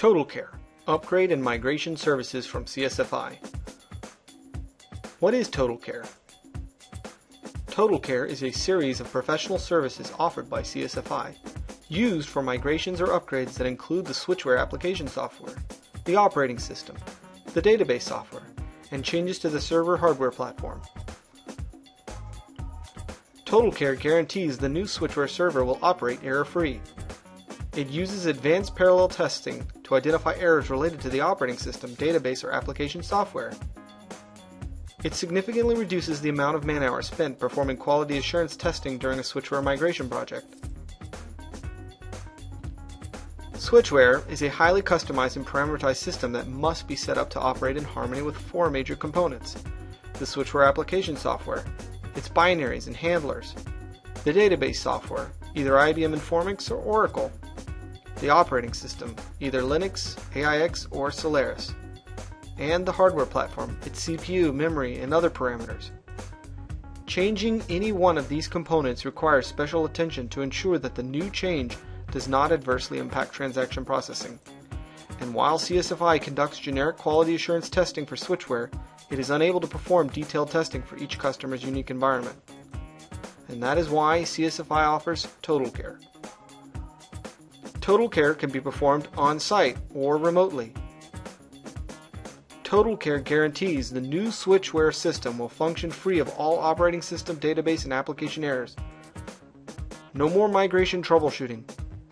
TotalCARE, Upgrade and Migration Services from CSFi. What is TotalCARE? TotalCARE is a series of professional services offered by CSFi, used for migrations or upgrades that include the switchware application software, the operating system, the database software, and changes to the server hardware platform. TotalCARE guarantees the new switchware server will operate error-free. It uses advanced parallel testing to identify errors related to the operating system, database, or application software. It significantly reduces the amount of man-hours spent performing quality assurance testing during a switchware migration project. Switchware is a highly customized and parameterized system that must be set up to operate in harmony with four major components: the switchware application software, its binaries and handlers, the database software, either IBM Informix or Oracle, the operating system, either Linux, AIX, or Solaris, and the hardware platform, its CPU, memory, and other parameters. Changing any one of these components requires special attention to ensure that the new change does not adversely impact transaction processing. And while CSFi conducts generic quality assurance testing for switchware, it is unable to perform detailed testing for each customer's unique environment. And that is why CSFi offers TotalCARE. TotalCARE can be performed on-site or remotely. TotalCARE guarantees the new switchware system will function free of all operating system, database, and application errors. No more migration troubleshooting.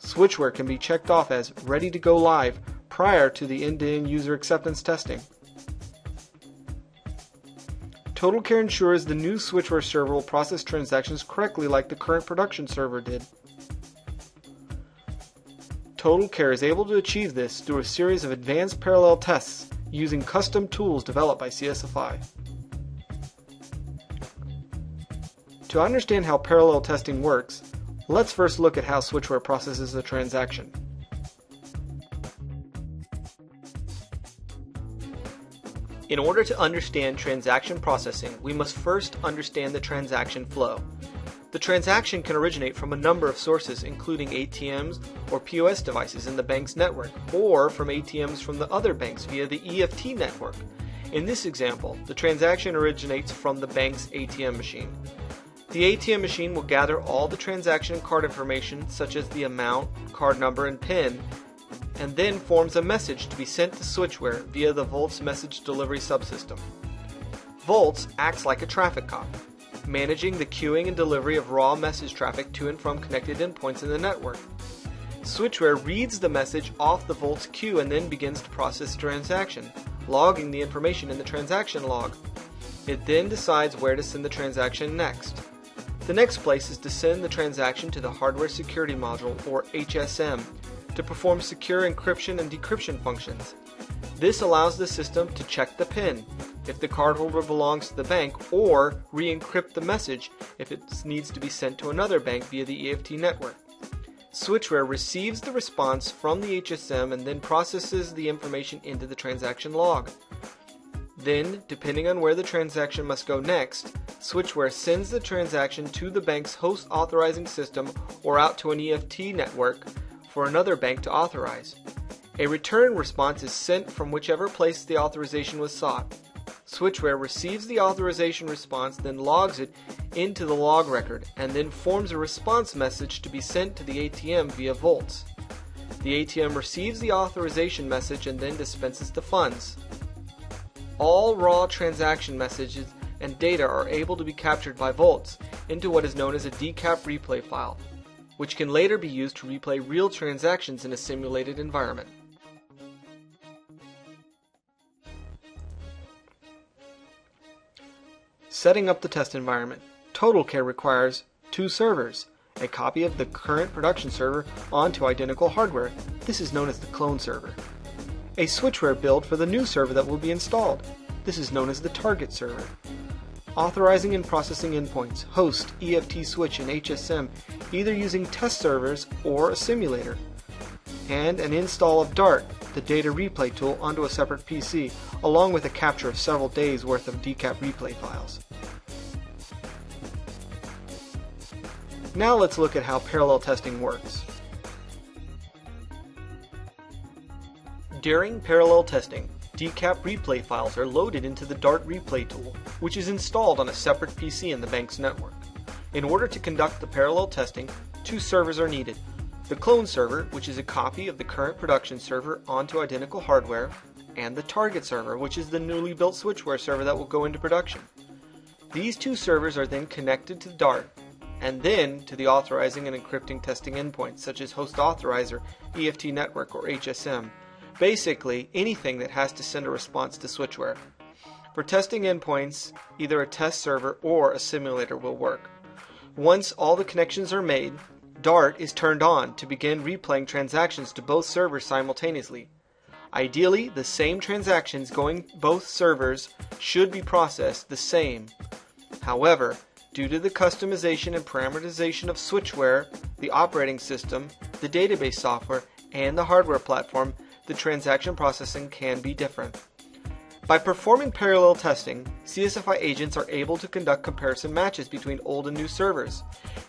Switchware can be checked off as ready to go live prior to the end-to-end user acceptance testing. TotalCARE ensures the new switchware server will process transactions correctly like the current production server did. TotalCARE is able to achieve this through a series of advanced parallel tests using custom tools developed by CSFi. To understand how parallel testing works, let's first look at how switchware processes a transaction. In order to understand transaction processing, we must first understand the transaction flow. The transaction can originate from a number of sources, including ATMs or POS devices in the bank's network, or from ATMs from the other banks via the EFT network. In this example, the transaction originates from the bank's ATM machine. The ATM machine will gather all the transaction card information, such as the amount, card number, and PIN, and then forms a message to be sent to switchware via the Volts message delivery subsystem. Volts acts like a traffic cop, managing the queuing and delivery of raw message traffic to and from connected endpoints in the network. Switchware reads the message off the Volts queue and then begins to process the transaction, logging the information in the transaction log. It then decides where to send the transaction next. The next place is to send the transaction to the Hardware Security Module, or HSM, to perform secure encryption and decryption functions. This allows the system to check the PIN if the cardholder belongs to the bank, or re-encrypt the message if it needs to be sent to another bank via the EFT network. Switchware receives the response from the HSM and then processes the information into the transaction log. Then, depending on where the transaction must go next, switchware sends the transaction to the bank's host authorizing system or out to an EFT network for another bank to authorize. A return response is sent from whichever place the authorization was sought. Switchware receives the authorization response, then logs it into the log record, and then forms a response message to be sent to the ATM via Volts. The ATM receives the authorization message and then dispenses the funds. All raw transaction messages and data are able to be captured by Volts into what is known as a decap replay file, which can later be used to replay real transactions in a simulated environment. Setting up the test environment. TotalCARE requires two servers, a copy of the current production server onto identical hardware. This is known as the clone server. A switchware build for the new server that will be installed. This is known as the target server. Authorizing and processing endpoints, host, EFT switch, and HSM, either using test servers or a simulator. And an install of Dart, the data replay tool, onto a separate PC, along with a capture of several days worth of decap replay files. Now let's look at how parallel testing works. During parallel testing, decap replay files are loaded into the Dart replay tool, which is installed on a separate PC in the bank's network. In order to conduct the parallel testing, two servers are needed. The clone server, which is a copy of the current production server onto identical hardware, and the target server, which is the newly built switchware server that will go into production. These two servers are then connected to Dart, and then to the authorizing and encrypting testing endpoints, such as host authorizer, EFT network, or HSM. Basically, anything that has to send a response to switchware. For testing endpoints, either a test server or a simulator will work. Once all the connections are made, Dart is turned on to begin replaying transactions to both servers simultaneously. Ideally, the same transactions going both servers should be processed the same. However, due to the customization and parameterization of switchware, the operating system, the database software, and the hardware platform, the transaction processing can be different. By performing parallel testing, CSFi agents are able to conduct comparison matches between old and new servers.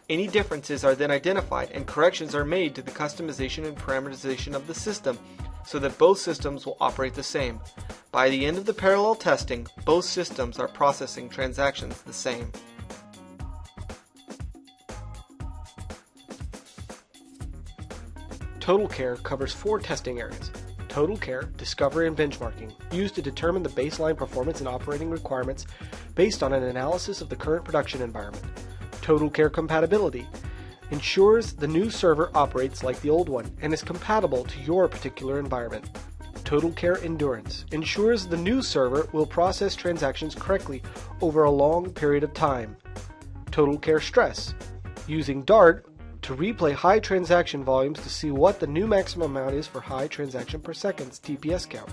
Any differences are then identified and corrections are made to the customization and parameterization of the system so that both systems will operate the same. By the end of the parallel testing, both systems are processing transactions the same. TotalCARE covers 4 testing areas. TotalCARE, discovery and benchmarking, used to determine the baseline performance and operating requirements based on an analysis of the current production environment. TotalCARE compatibility, ensures the new server operates like the old one and is compatible to your particular environment. TotalCARE endurance, ensures the new server will process transactions correctly over a long period of time. TotalCARE stress, using Dart to replay high transaction volumes to see what the new maximum amount is for high transaction per seconds TPS count.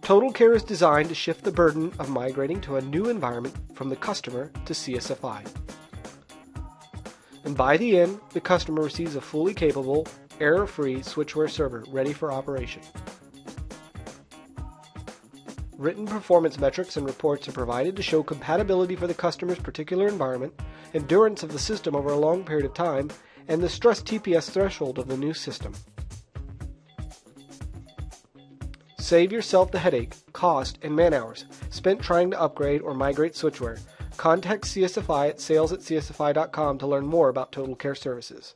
TotalCARE is designed to shift the burden of migrating to a new environment from the customer to CSFi. And by the end, the customer receives a fully capable, error-free switchware server ready for operation. Written performance metrics and reports are provided to show compatibility for the customer's particular environment, endurance of the system over a long period of time, and the stress TPS threshold of the new system. Save yourself the headache, cost, and man-hours spent trying to upgrade or migrate switchware. Contact CSFi at sales@csfi.com to learn more about TotalCARE services.